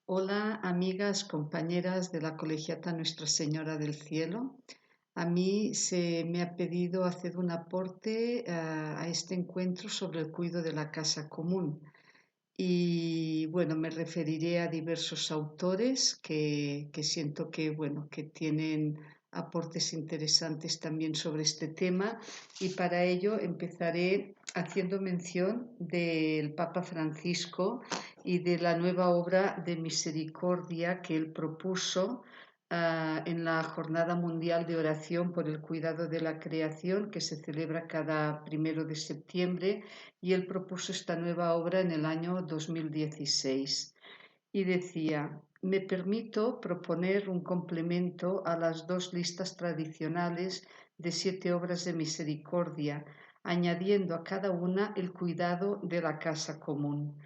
Hola, amigas, compañeras de la Colegiata Nuestra Señora del Cielo. A mí se me ha pedido hacer un aporte a este encuentro sobre el cuidado de la casa común. Y bueno, me referiré a diversos autores que siento que tienen aportes interesantes también sobre este tema. Y para ello empezaré haciendo mención del Papa Francisco y de la nueva obra de misericordia que él propuso en la Jornada Mundial de Oración por el Cuidado de la Creación, que se celebra cada 1 de septiembre, y él propuso esta nueva obra en el año 2016. Y decía: me permito proponer un complemento a las dos listas tradicionales de 7 obras de misericordia, añadiendo a cada una el cuidado de la casa común.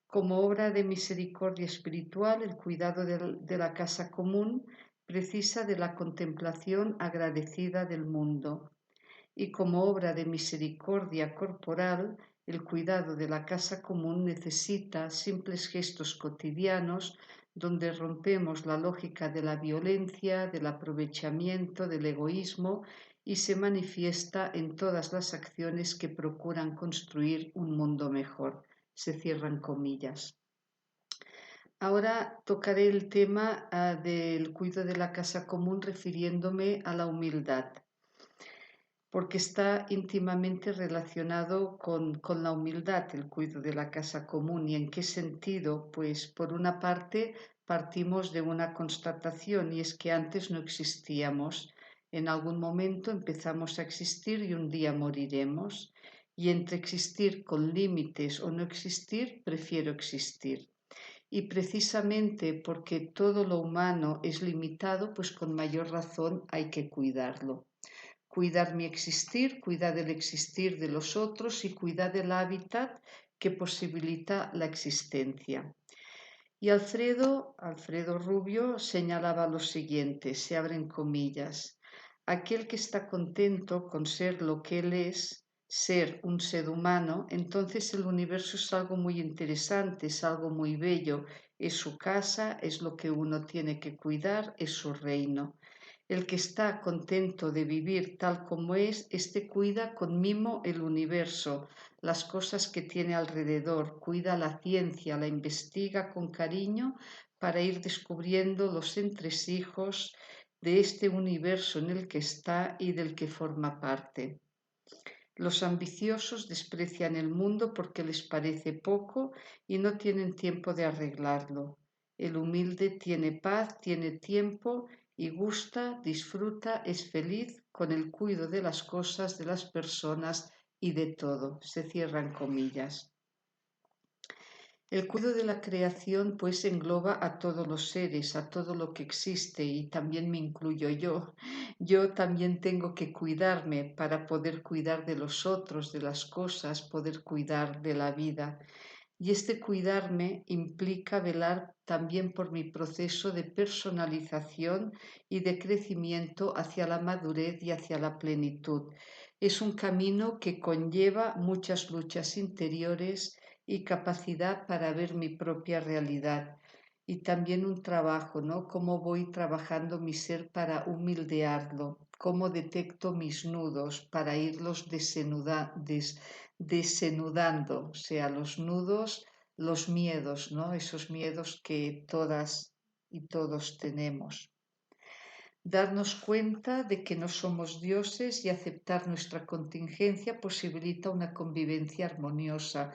Como obra de misericordia espiritual, el cuidado de la casa común precisa de la contemplación agradecida del mundo. Y como obra de misericordia corporal, el cuidado de la casa común necesita simples gestos cotidianos donde rompemos la lógica de la violencia, del aprovechamiento, del egoísmo, y se manifiesta en todas las acciones que procuran construir un mundo mejor. Se cierran comillas. Ahora tocaré el tema del cuidado de la casa común refiriéndome a la humildad, porque está íntimamente relacionado con la humildad, el cuidado de la casa común. ¿Y en qué sentido? Pues por una parte partimos de una constatación, y es que antes no existíamos. En algún momento empezamos a existir y un día moriremos. Y entre existir con límites o no existir, prefiero existir. Y precisamente porque todo lo humano es limitado, pues con mayor razón hay que cuidarlo. Cuidar mi existir, cuidar del existir de los otros y cuidar del hábitat que posibilita la existencia. Y Alfredo Rubio señalaba lo siguiente, se abren comillas: aquel que está contento con ser lo que él es, ser un ser humano, entonces el universo es algo muy interesante, es algo muy bello, es su casa, es lo que uno tiene que cuidar, es su reino. El que está contento de vivir tal como es, este cuida con mimo el universo, las cosas que tiene alrededor, cuida la ciencia, la investiga con cariño para ir descubriendo los entresijos de este universo en el que está y del que forma parte. Los ambiciosos desprecian el mundo porque les parece poco y no tienen tiempo de arreglarlo. El humilde tiene paz, tiene tiempo y gusta, disfruta, es feliz con el cuidado de las cosas, de las personas y de todo. Se cierran comillas. El cuidado de la creación pues engloba a todos los seres, a todo lo que existe, y también me incluyo yo. Yo también tengo que cuidarme para poder cuidar de los otros, de las cosas, poder cuidar de la vida. Y este cuidarme implica velar también por mi proceso de personalización y de crecimiento hacia la madurez y hacia la plenitud. Es un camino que conlleva muchas luchas interiores y capacidad para ver mi propia realidad. Y también un trabajo, ¿no? Cómo voy trabajando mi ser para humildearlo, cómo detecto mis nudos para irlos desenudando, o sea, los nudos, los miedos, ¿no? Esos miedos que todas y todos tenemos. Darnos cuenta de que no somos dioses y aceptar nuestra contingencia posibilita una convivencia armoniosa.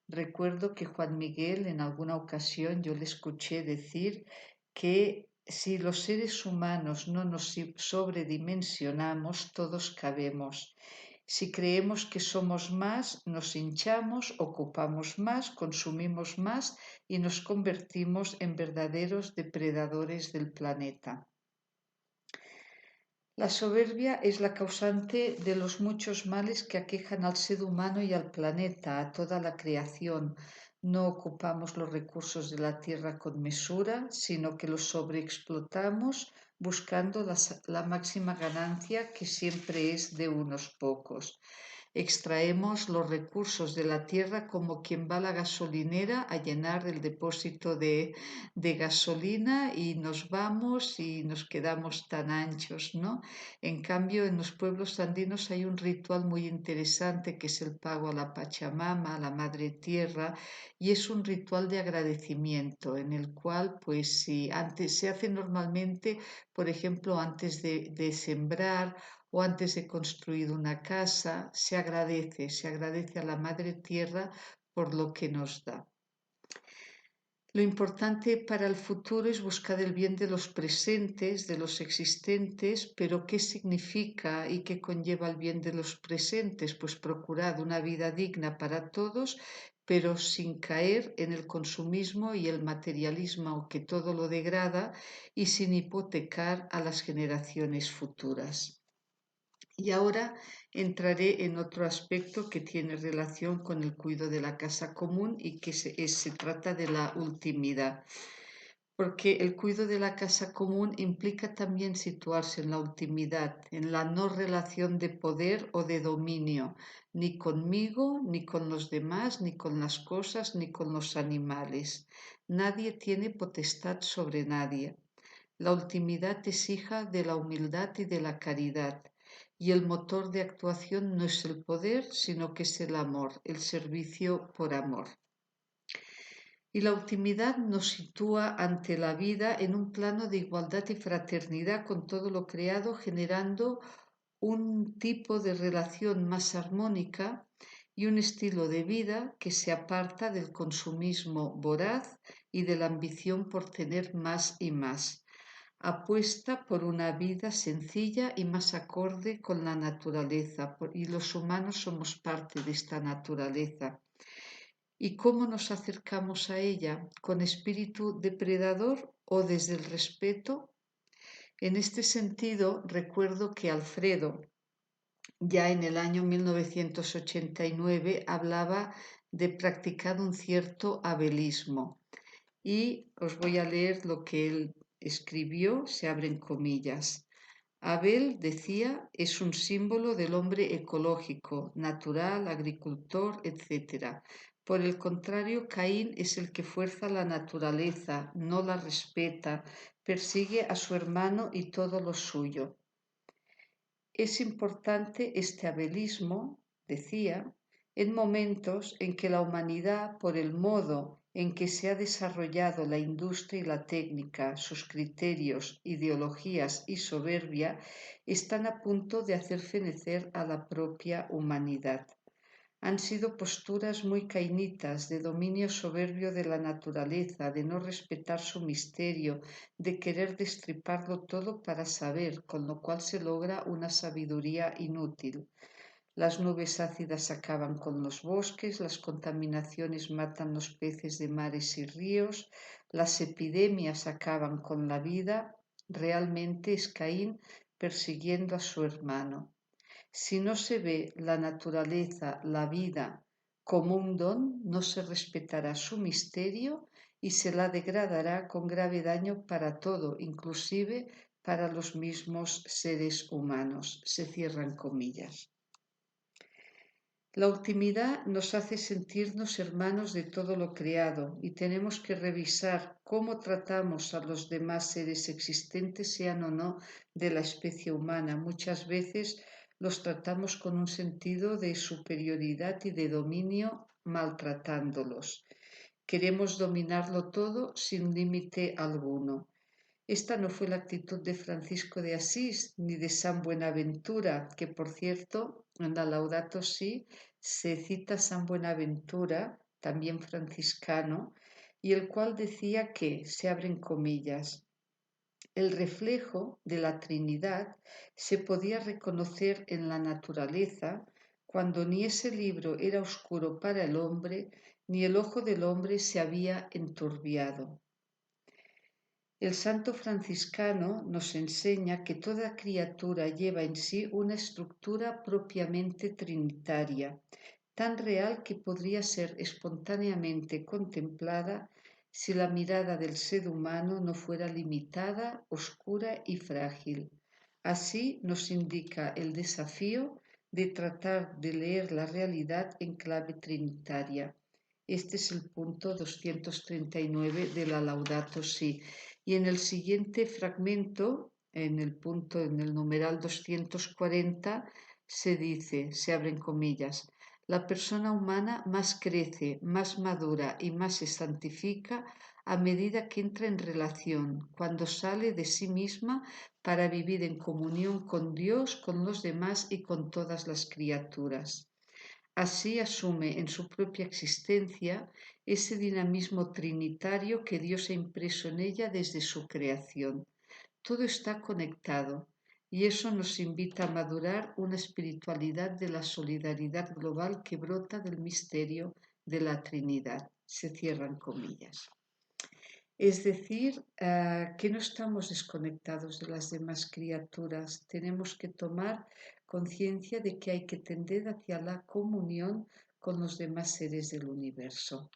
Recuerdo que Juan Miguel en alguna ocasión yo le escuché decir que si los seres humanos no nos sobredimensionamos, todos cabemos. Si creemos que somos más, nos hinchamos, ocupamos más, consumimos más y nos convertimos en verdaderos depredadores del planeta. La soberbia es la causante de los muchos males que aquejan al ser humano y al planeta, a toda la creación. No ocupamos los recursos de la tierra con mesura, sino que los sobreexplotamos buscando la máxima ganancia, que siempre es de unos pocos. Extraemos los recursos de la tierra como quien va a la gasolinera a llenar el depósito de gasolina y nos vamos y nos quedamos tan anchos, ¿no? En cambio, en los pueblos andinos hay un ritual muy interesante que es el pago a la Pachamama, a la Madre Tierra, y es un ritual de agradecimiento en el cual, pues, si antes se hace normalmente, por ejemplo, antes de sembrar o antes de construir una casa, se agradece a la Madre Tierra por lo que nos da. Lo importante para el futuro es buscar el bien de los presentes, de los existentes, pero ¿qué significa y qué conlleva el bien de los presentes? Pues procurar una vida digna para todos, pero sin caer en el consumismo y el materialismo que todo lo degrada y sin hipotecar a las generaciones futuras. Y ahora entraré en otro aspecto que tiene relación con el cuidado de la casa común y que se trata de la ultimidad, porque el cuidado de la casa común implica también situarse en la ultimidad, en la no relación de poder o de dominio, ni conmigo, ni con los demás, ni con las cosas, ni con los animales. Nadie tiene potestad sobre nadie. La ultimidad es hija de la humildad y de la caridad, y el motor de actuación no es el poder, sino que es el amor, el servicio por amor. Y la ultimidad nos sitúa ante la vida en un plano de igualdad y fraternidad con todo lo creado, generando un tipo de relación más armónica y un estilo de vida que se aparta del consumismo voraz y de la ambición por tener más y más. Apuesta por una vida sencilla y más acorde con la naturaleza, y los humanos somos parte de esta naturaleza. ¿Y cómo nos acercamos a ella? ¿Con espíritu depredador o desde el respeto? En este sentido, recuerdo que Alfredo, ya en el año 1989, hablaba de practicar un cierto abelismo. Y os voy a leer lo que él escribió, se abren comillas. Abel, decía, es un símbolo del hombre ecológico, natural, agricultor, etc. Por el contrario, Caín es el que fuerza la naturaleza, no la respeta, persigue a su hermano y todo lo suyo. Es importante este abelismo, decía, en momentos en que la humanidad, por el modo en que se ha desarrollado la industria y la técnica, sus criterios, ideologías y soberbia, están a punto de hacer fenecer a la propia humanidad. Han sido posturas muy cainitas de dominio soberbio de la naturaleza, de no respetar su misterio, de querer destriparlo todo para saber, con lo cual se logra una sabiduría inútil. Las nubes ácidas acaban con los bosques, las contaminaciones matan los peces de mares y ríos, las epidemias acaban con la vida. Realmente es Caín persiguiendo a su hermano. Si no se ve la naturaleza, la vida, como un don, no se respetará su misterio y se la degradará con grave daño para todo, inclusive para los mismos seres humanos. Se cierran comillas. La ultimidad nos hace sentirnos hermanos de todo lo creado y tenemos que revisar cómo tratamos a los demás seres existentes, sean o no de la especie humana. Muchas veces los tratamos con un sentido de superioridad y de dominio, maltratándolos. Queremos dominarlo todo sin límite alguno. Esta no fue la actitud de Francisco de Asís ni de San Buenaventura, que por cierto, en la Laudato Si se cita San Buenaventura, también franciscano, y el cual decía que, se abren comillas, el reflejo de la Trinidad se podía reconocer en la naturaleza cuando ni ese libro era oscuro para el hombre, ni el ojo del hombre se había enturbiado. El santo franciscano nos enseña que toda criatura lleva en sí una estructura propiamente trinitaria, tan real que podría ser espontáneamente contemplada si la mirada del ser humano no fuera limitada, oscura y frágil. Así nos indica el desafío de tratar de leer la realidad en clave trinitaria. Este es el punto 239 de la Laudato Si. Y en el siguiente fragmento, en el numeral 240, se dice, se abren comillas, la persona humana más crece, más madura y más se santifica a medida que entra en relación, cuando sale de sí misma para vivir en comunión con Dios, con los demás y con todas las criaturas. Así asume en su propia existencia ese dinamismo trinitario que Dios ha impreso en ella desde su creación. Todo está conectado y eso nos invita a madurar una espiritualidad de la solidaridad global que brota del misterio de la Trinidad. Se cierran comillas. Es decir, que no estamos desconectados de las demás criaturas. Tenemos que tomar conciencia de que hay que tender hacia la comunión con los demás seres del universo.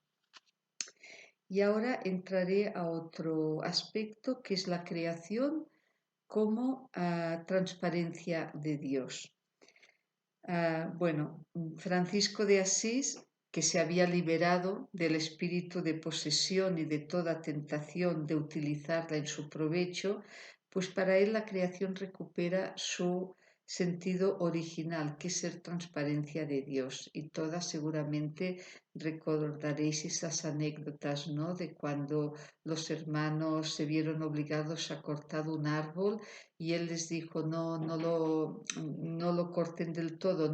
Y ahora entraré a otro aspecto que es la creación como transparencia de Dios. Bueno, Francisco de Asís, que se había liberado del espíritu de posesión y de toda tentación de utilizarla en su provecho, pues para él la creación recupera su sentido original, que es ser transparencia de Dios. Y todas seguramente recordaréis esas anécdotas, ¿no? De cuando los hermanos se vieron obligados a cortar un árbol y él les dijo, no lo corten del todo,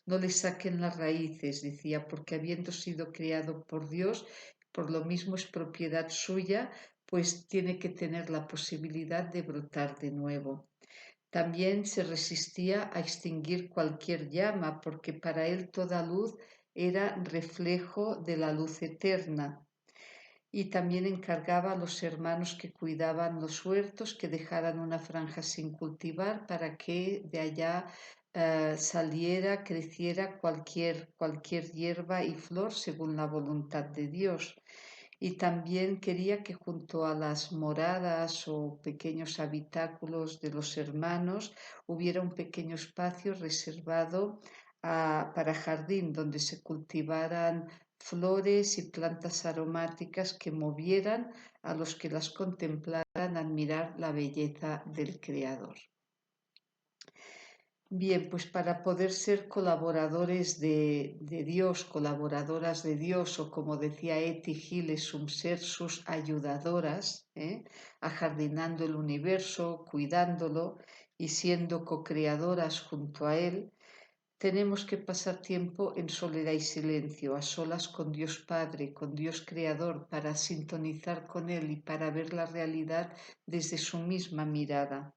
no le saquen las raíces, decía, porque habiendo sido creado por Dios, por lo mismo es propiedad suya, pues tiene que tener la posibilidad de brotar de nuevo. También se resistía a extinguir cualquier llama, porque para él toda luz era reflejo de la luz eterna. Y también encargaba a los hermanos que cuidaban los huertos que dejaran una franja sin cultivar para que de allá saliera, creciera cualquier hierba y flor según la voluntad de Dios. Y también quería que junto a las moradas o pequeños habitáculos de los hermanos hubiera un pequeño espacio reservado para jardín donde se cultivaran flores y plantas aromáticas que movieran a los que las contemplaran a admirar la belleza del Creador. Bien, pues para poder ser colaboradores de Dios, colaboradoras de Dios, o como decía Etty Hillesum, ser sus ayudadoras, ajardinando el universo, cuidándolo y siendo co-creadoras junto a Él, tenemos que pasar tiempo en soledad y silencio, a solas con Dios Padre, con Dios Creador, para sintonizar con Él y para ver la realidad desde su misma mirada.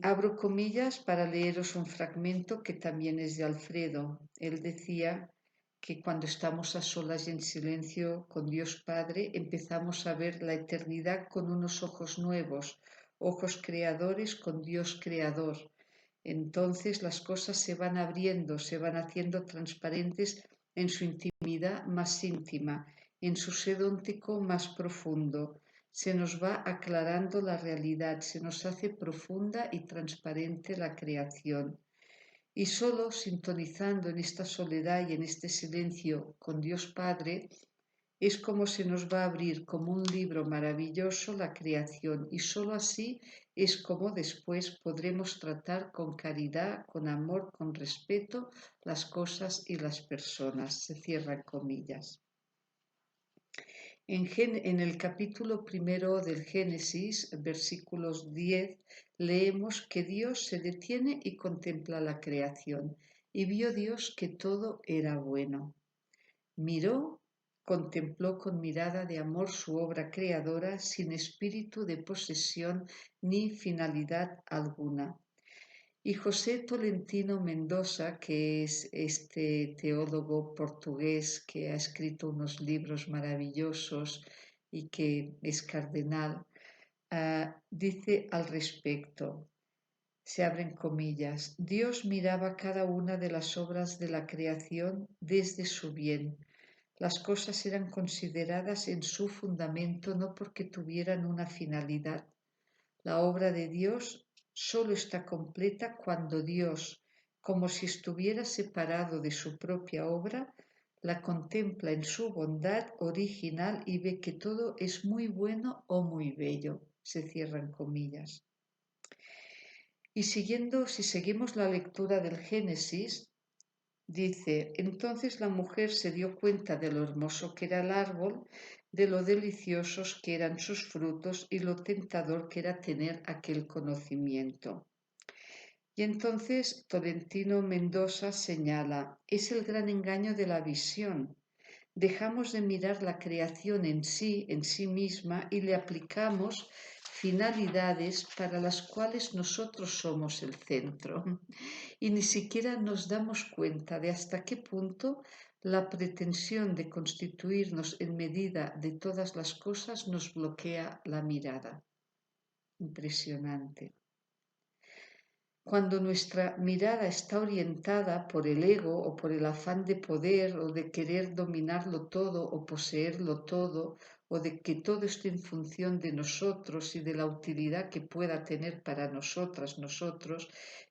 Abro comillas para leeros un fragmento que también es de Alfredo. Él decía que cuando estamos a solas y en silencio con Dios Padre, empezamos a ver la eternidad con unos ojos nuevos, ojos creadores con Dios Creador. Entonces las cosas se van abriendo, se van haciendo transparentes en su intimidad más íntima, en su sed óntico más profundo. Se nos va aclarando la realidad, se nos hace profunda y transparente la creación. Y solo sintonizando en esta soledad y en este silencio con Dios Padre, es como se nos va a abrir como un libro maravilloso la creación y sólo así es como después podremos tratar con caridad, con amor, con respeto las cosas y las personas. Se cierran comillas. En el capítulo primero del Génesis, versículos 10, leemos que Dios se detiene y contempla la creación, y vio Dios que todo era bueno. Miró, contempló con mirada de amor su obra creadora sin espíritu de posesión ni finalidad alguna. Y José Tolentino Mendoza, que es este teólogo portugués que ha escrito unos libros maravillosos y que es cardenal, dice al respecto, se abren comillas, Dios miraba cada una de las obras de la creación desde su bien. Las cosas eran consideradas en su fundamento no porque tuvieran una finalidad. La obra de Dios solo está completa cuando Dios, como si estuviera separado de su propia obra, la contempla en su bondad original y ve que todo es muy bueno o muy bello. Se cierran comillas. Y si seguimos la lectura del Génesis, dice, entonces la mujer se dio cuenta de lo hermoso que era el árbol, de lo deliciosos que eran sus frutos y lo tentador que era tener aquel conocimiento. Y entonces Tolentino Mendoza señala, es el gran engaño de la visión. Dejamos de mirar la creación en sí misma, y le aplicamos finalidades para las cuales nosotros somos el centro. Y ni siquiera nos damos cuenta de hasta qué punto la pretensión de constituirnos en medida de todas las cosas nos bloquea la mirada. Impresionante. Cuando nuestra mirada está orientada por el ego o por el afán de poder o de querer dominarlo todo o poseerlo todo o de que todo esté en función de nosotros y de la utilidad que pueda tener para nosotros,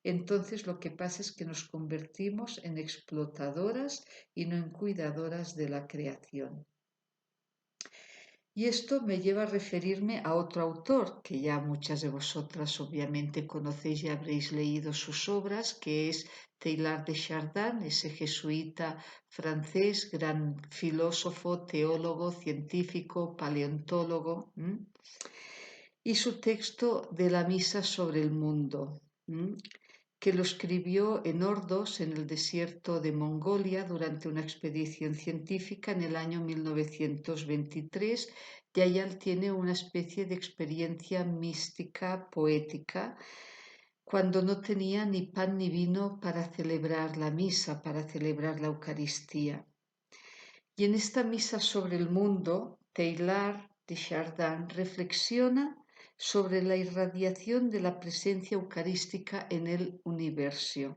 entonces lo que pasa es que nos convertimos en explotadoras y no en cuidadoras de la creación. Y esto me lleva a referirme a otro autor que ya muchas de vosotras obviamente conocéis y habréis leído sus obras, que es Teilhard de Chardin, ese jesuita francés, gran filósofo, teólogo, científico, paleontólogo, y su texto de la Misa sobre el mundo, que lo escribió en Ordos, en el desierto de Mongolia, durante una expedición científica en el año 1923, y allá él tiene una especie de experiencia mística, poética, cuando no tenía ni pan ni vino para celebrar la misa, para celebrar la Eucaristía. Y en esta misa sobre el mundo, Teilhard de Chardin reflexiona sobre la irradiación de la presencia eucarística en el universo.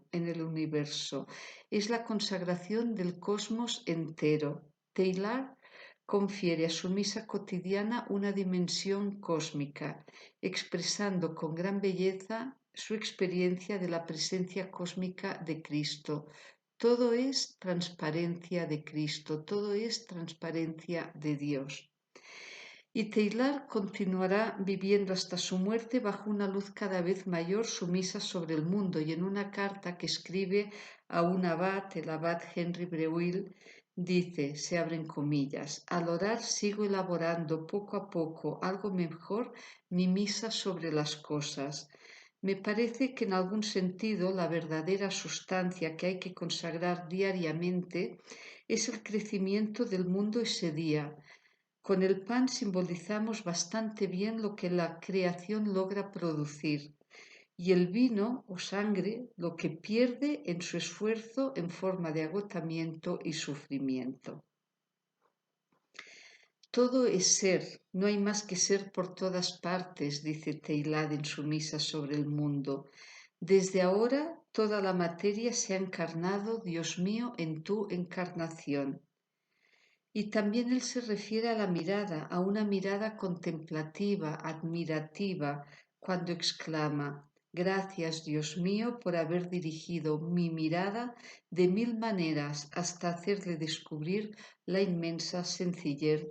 Es la consagración del cosmos entero. Teilhard confiere a su misa cotidiana una dimensión cósmica, expresando con gran belleza su experiencia de la presencia cósmica de Cristo. Todo es transparencia de Cristo, todo es transparencia de Dios. Y Teilhard continuará viviendo hasta su muerte bajo una luz cada vez mayor sumisa sobre el mundo, y en una carta que escribe a un abad, el abad Henry Breuil, dice, se abren comillas, al orar sigo elaborando poco a poco algo mejor mi misa sobre las cosas. Me parece que en algún sentido la verdadera sustancia que hay que consagrar diariamente es el crecimiento del mundo ese día. Con el pan simbolizamos bastante bien lo que la creación logra producir, y el vino o sangre lo que pierde en su esfuerzo en forma de agotamiento y sufrimiento. Todo es ser, no hay más que ser por todas partes, dice Teilhard en su misa sobre el mundo. Desde ahora toda la materia se ha encarnado, Dios mío, en tu encarnación. Y también él se refiere a la mirada, a una mirada contemplativa, admirativa, cuando exclama, gracias, Dios mío, por haber dirigido mi mirada de mil maneras hasta hacerle descubrir la inmensa sencillez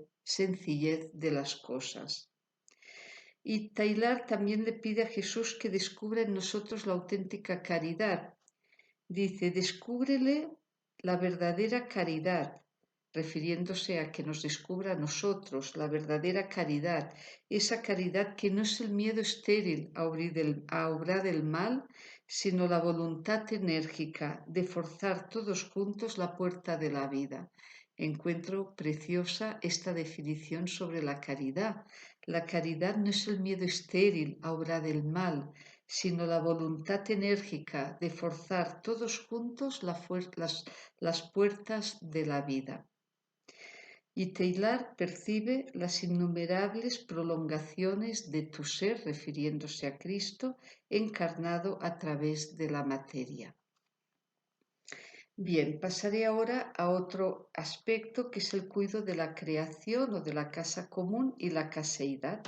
de las cosas. Y Teilhard también le pide a Jesús que descubra en nosotros la auténtica caridad. Dice, descúbrele la verdadera caridad, refiriéndose a que nos descubra a nosotros la verdadera caridad, esa caridad que no es el miedo estéril a obrar el mal, sino la voluntad enérgica de forzar todos juntos la puerta de la vida. Encuentro preciosa esta definición sobre la caridad. La caridad no es el miedo estéril a obrar el mal, sino la voluntad enérgica de forzar todos juntos las puertas de la vida. Y Teilhard percibe las innumerables prolongaciones de tu ser, refiriéndose a Cristo, encarnado a través de la materia. Bien, pasaré ahora a otro aspecto que es el cuidado de la creación o de la casa común y la caseidad.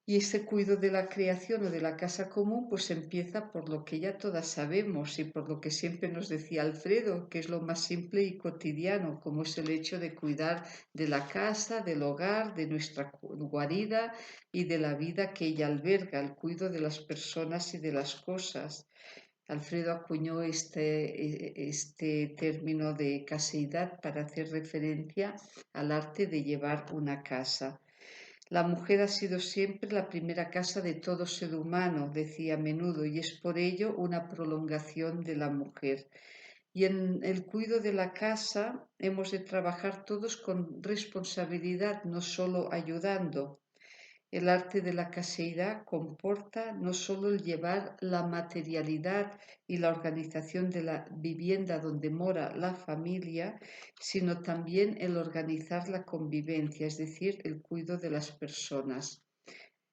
Y ese cuidado de la creación o de la casa común pues empieza por lo que ya todas sabemos y por lo que siempre nos decía Alfredo, que es lo más simple y cotidiano, como es el hecho de cuidar de la casa, del hogar, de nuestra guarida y de la vida que ella alberga, el cuidado de las personas y de las cosas. Alfredo acuñó este término de caseidad para hacer referencia al arte de llevar una casa. La mujer ha sido siempre la primera casa de todo ser humano, decía a menudo, y es por ello una prolongación de la mujer. Y en el cuidado de la casa hemos de trabajar todos con responsabilidad, no solo ayudando. El arte de la caseidad comporta no solo el llevar la materialidad y la organización de la vivienda donde mora la familia, sino también el organizar la convivencia, es decir, el cuidado de las personas.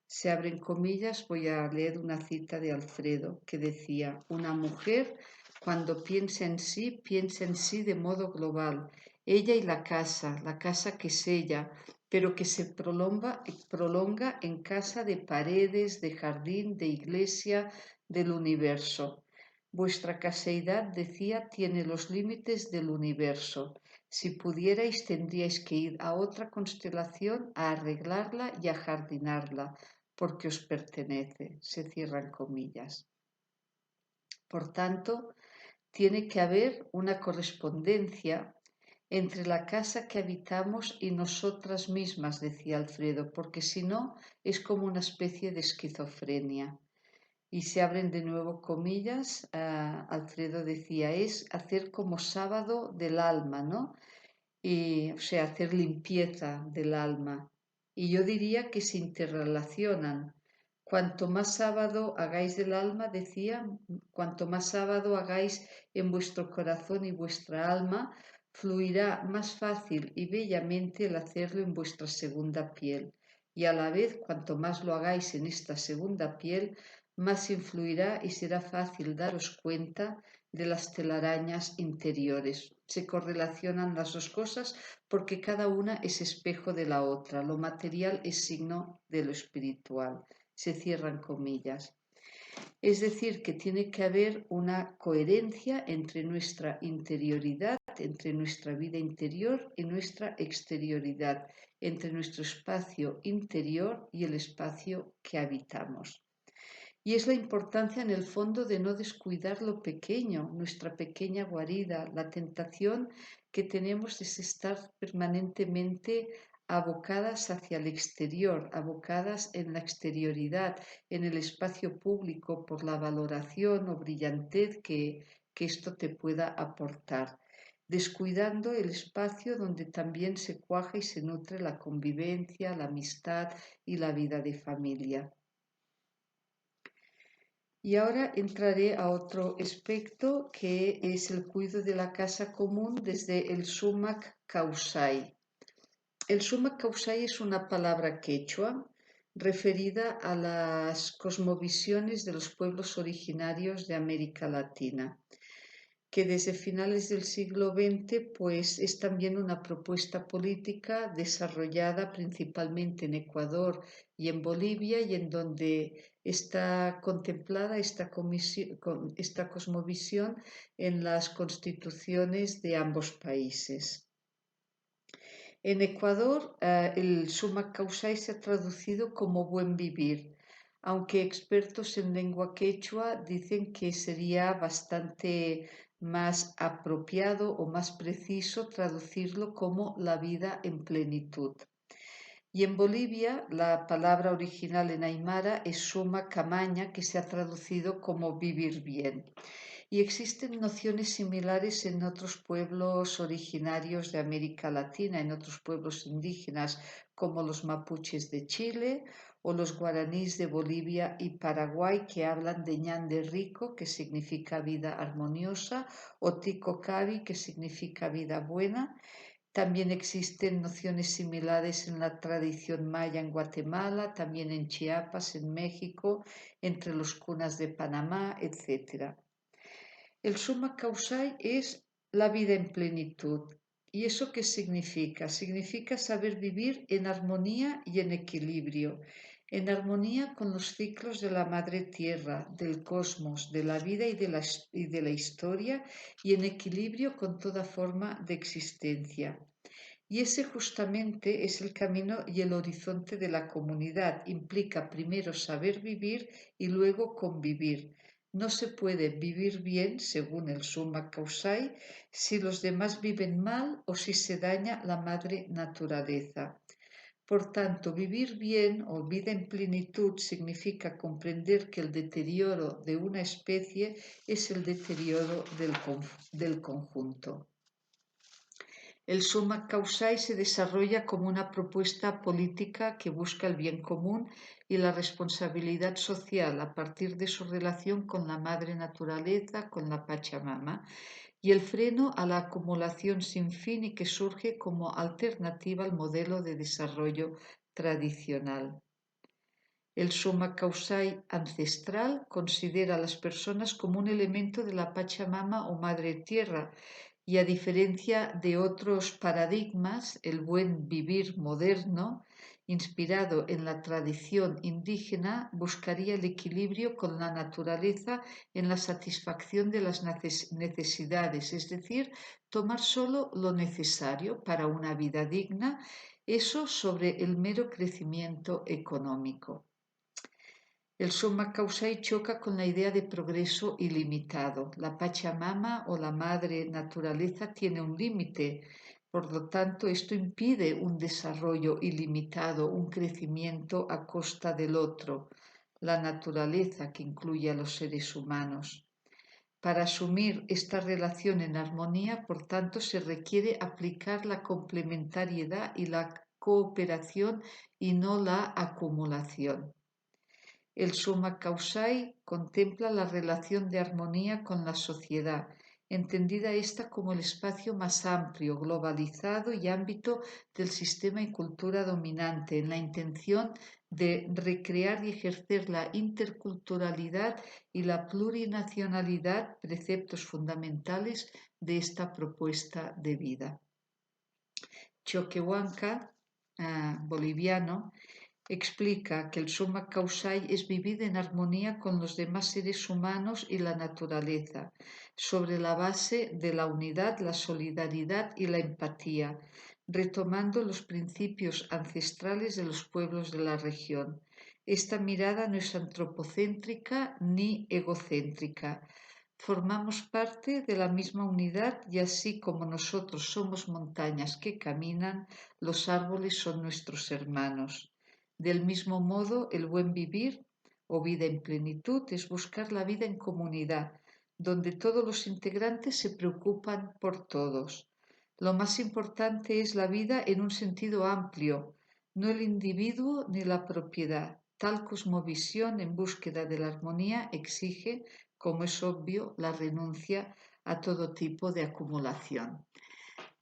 Se abren comillas, voy a leer una cita de Alfredo que decía: una mujer cuando piensa en sí de modo global, ella y la casa que es ella, pero que se prolonga en casa de paredes, de jardín, de iglesia, del universo. Vuestra caseidad, decía, tiene los límites del universo. Si pudierais, tendríais que ir a otra constelación a arreglarla y a jardinarla, porque os pertenece, se cierran comillas. Por tanto, tiene que haber una correspondencia entre la casa que habitamos y nosotras mismas, decía Alfredo, porque si no es como una especie de esquizofrenia. Y se abren de nuevo comillas, Alfredo decía, es hacer como sábado del alma, ¿no? Y, o sea, hacer limpieza del alma. Y yo diría que se interrelacionan. Cuanto más sábado hagáis del alma, decía, cuanto más sábado hagáis en vuestro corazón y vuestra alma, fluirá más fácil y bellamente el hacerlo en vuestra segunda piel. Y a la vez, cuanto más lo hagáis en esta segunda piel, más influirá y será fácil daros cuenta de las telarañas interiores. Se correlacionan las dos cosas porque cada una es espejo de la otra. Lo material es signo de lo espiritual. Se cierran comillas. Es decir, que tiene que haber una coherencia entre nuestra interioridad, entre nuestra vida interior y nuestra exterioridad, entre nuestro espacio interior y el espacio que habitamos. Y es la importancia en el fondo de no descuidar lo pequeño, nuestra pequeña guarida. La tentación que tenemos es estar permanentemente abocadas hacia el exterior, abocadas en la exterioridad, en el espacio público, por la valoración o brillantez que esto te pueda aportar, descuidando el espacio donde también se cuaja y se nutre la convivencia, la amistad y la vida de familia. Y ahora entraré a otro aspecto que es el cuidado de la casa común desde el sumac causai. El sumac causai es una palabra quechua referida a las cosmovisiones de los pueblos originarios de América Latina, que desde finales del siglo XX pues es también una propuesta política desarrollada principalmente en Ecuador y en Bolivia, y en donde está contemplada esta cosmovisión en las constituciones de ambos países. En Ecuador, el summa causai se ha traducido como buen vivir, aunque expertos en lengua quechua dicen que sería bastante más apropiado o más preciso traducirlo como la vida en plenitud. Y en Bolivia, la palabra original en aymara es suma camaña, que se ha traducido como vivir bien. Y existen nociones similares en otros pueblos originarios de América Latina, en otros pueblos indígenas como los mapuches de Chile o los guaraníes de Bolivia y Paraguay, que hablan de ñan de rico, que significa vida armoniosa, o tico cavi, que significa vida buena. También existen nociones similares en la tradición maya en Guatemala, también en Chiapas, en México, entre los cunas de Panamá, etc. El summa causai es la vida en plenitud. ¿Y eso qué significa? Significa saber vivir en armonía y en equilibrio, en armonía con los ciclos de la madre tierra, del cosmos, de la vida y de la historia, y en equilibrio con toda forma de existencia. Y ese justamente es el camino y el horizonte de la comunidad. Implica primero saber vivir y luego convivir. No se puede vivir bien, según el Summa Causai, si los demás viven mal o si se daña la madre naturaleza. Por tanto, vivir bien o vida en plenitud significa comprender que el deterioro de una especie es el deterioro del conjunto. El Summa Causai se desarrolla como una propuesta política que busca el bien común y la responsabilidad social a partir de su relación con la madre naturaleza, con la Pachamama, y el freno a la acumulación sin fin y que surge como alternativa al modelo de desarrollo tradicional. El Summa Causai ancestral considera a las personas como un elemento de la Pachamama o Madre Tierra y a diferencia de otros paradigmas, el buen vivir moderno, inspirado en la tradición indígena, buscaría el equilibrio con la naturaleza en la satisfacción de las necesidades, es decir, tomar solo lo necesario para una vida digna, eso sobre el mero crecimiento económico. El Summa Causai choca con la idea de progreso ilimitado. La Pachamama o la Madre Naturaleza tiene un límite, por lo tanto esto impide un desarrollo ilimitado, un crecimiento a costa del otro, la naturaleza que incluye a los seres humanos. Para asumir esta relación en armonía, por tanto, se requiere aplicar la complementariedad y la cooperación y no la acumulación. El Summa Causai contempla la relación de armonía con la sociedad, entendida esta como el espacio más amplio, globalizado y ámbito del sistema y cultura dominante, en la intención de recrear y ejercer la interculturalidad y la plurinacionalidad, preceptos fundamentales de esta propuesta de vida. Choquehuanca, boliviano, explica que el Summa Causai es vivir en armonía con los demás seres humanos y la naturaleza, sobre la base de la unidad, la solidaridad y la empatía, retomando los principios ancestrales de los pueblos de la región. Esta mirada no es antropocéntrica ni egocéntrica. Formamos parte de la misma unidad y así como nosotros somos montañas que caminan, los árboles son nuestros hermanos. Del mismo modo, el buen vivir o vida en plenitud es buscar la vida en comunidad, donde todos los integrantes se preocupan por todos. Lo más importante es la vida en un sentido amplio, no el individuo ni la propiedad. Tal cosmovisión en búsqueda de la armonía exige, como es obvio, la renuncia a todo tipo de acumulación.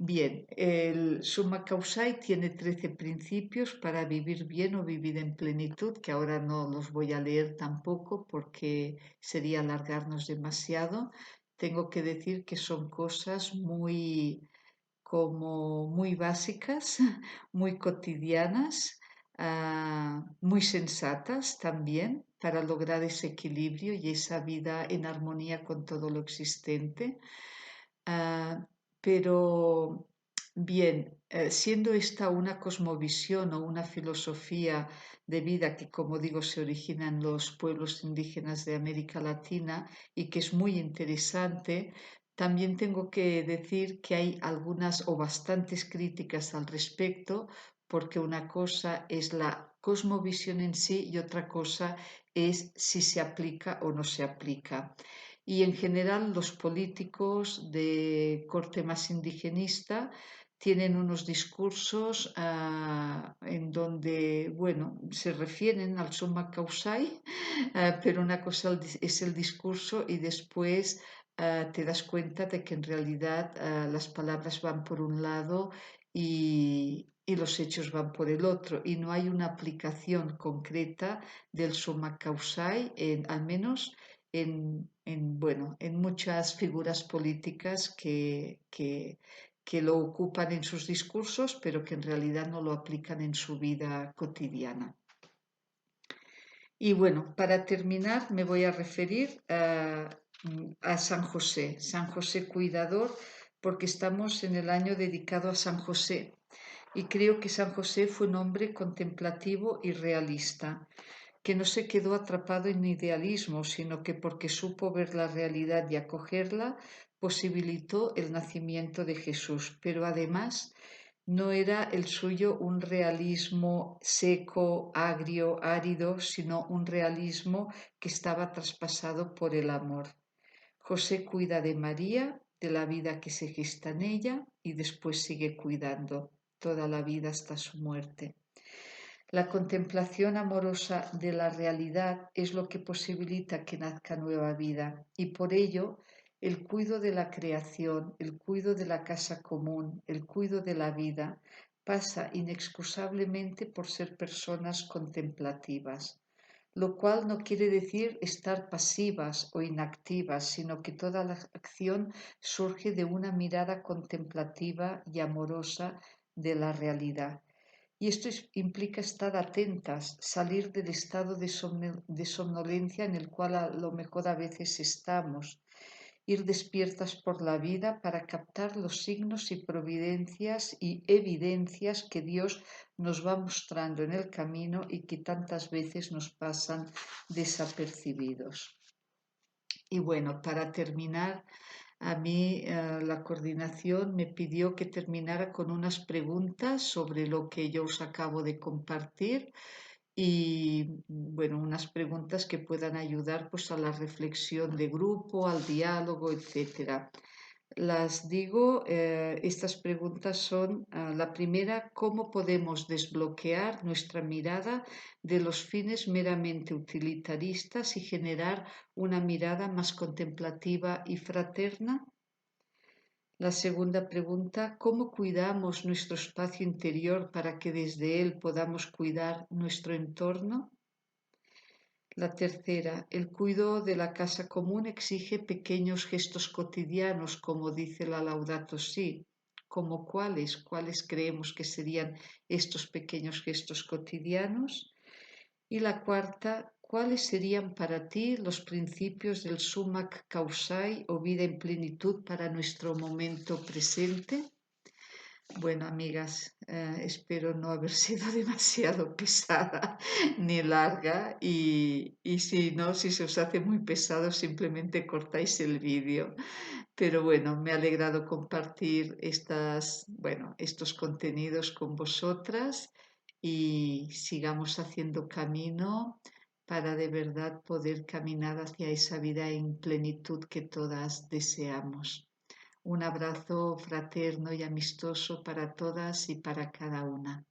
Bien, el Summa Causai tiene 13 principios para vivir bien o vivir en plenitud, que ahora no los voy a leer tampoco porque sería alargarnos demasiado. Tengo que decir que son cosas muy básicas, muy cotidianas, muy sensatas también para lograr ese equilibrio y esa vida en armonía con todo lo existente. Ah, pero bien, siendo esta una cosmovisión o una filosofía de vida que, como digo, se origina en los pueblos indígenas de América Latina y que es muy interesante, también tengo que decir que hay algunas o bastantes críticas al respecto, porque una cosa es la cosmovisión en sí y otra cosa es si se aplica o no se aplica. Y en general los políticos de corte más indigenista tienen unos discursos en donde, bueno, se refieren al Summa Causai, pero una cosa es el discurso y después te das cuenta de que en realidad las palabras van por un lado y los hechos van por el otro y no hay una aplicación concreta del Summa Causai, al menos bueno, en muchas figuras políticas que lo ocupan en sus discursos, pero que en realidad no lo aplican en su vida cotidiana. Y bueno, para terminar me voy a referir a San José cuidador, porque estamos en el año dedicado a San José. Y creo que San José fue un hombre contemplativo y realista, que no se quedó atrapado en idealismo, sino que porque supo ver la realidad y acogerla, posibilitó el nacimiento de Jesús. Pero además no era el suyo un realismo seco, agrio, árido, sino un realismo que estaba traspasado por el amor. José cuida de María, de la vida que se gesta en ella y después sigue cuidando toda la vida hasta su muerte. La contemplación amorosa de la realidad es lo que posibilita que nazca nueva vida y por ello el cuidado de la creación, el cuidado de la casa común, el cuidado de la vida pasa inexcusablemente por ser personas contemplativas, lo cual no quiere decir estar pasivas o inactivas, sino que toda la acción surge de una mirada contemplativa y amorosa de la realidad. Y esto implica estar atentas, salir del estado de somnolencia en el cual a lo mejor a veces estamos, ir despiertas por la vida para captar los signos y providencias y evidencias que Dios nos va mostrando en el camino y que tantas veces nos pasan desapercibidos. Y bueno, para terminar, a mí la coordinación me pidió que terminara con unas preguntas sobre lo que yo os acabo de compartir y bueno, unas preguntas que puedan ayudar pues a la reflexión de grupo, al diálogo, etcétera. Las digo, estas preguntas son, la primera, ¿cómo podemos desbloquear nuestra mirada de los fines meramente utilitaristas y generar una mirada más contemplativa y fraterna? La segunda pregunta, ¿cómo cuidamos nuestro espacio interior para que desde él podamos cuidar nuestro entorno? La tercera, el cuidado de la casa común exige pequeños gestos cotidianos, como dice la Laudato Si. ¿Como cuáles? ¿Cuáles creemos que serían estos pequeños gestos cotidianos? Y la cuarta, ¿cuáles serían para ti los principios del Summa Causae o vida en plenitud para nuestro momento presente? Bueno, amigas, espero no haber sido demasiado pesada ni larga y si no, si se os hace muy pesado, simplemente cortáis el vídeo. Pero bueno, me ha alegrado compartir estos contenidos con vosotras y sigamos haciendo camino para de verdad poder caminar hacia esa vida en plenitud que todas deseamos. Un abrazo fraterno y amistoso para todas y para cada una.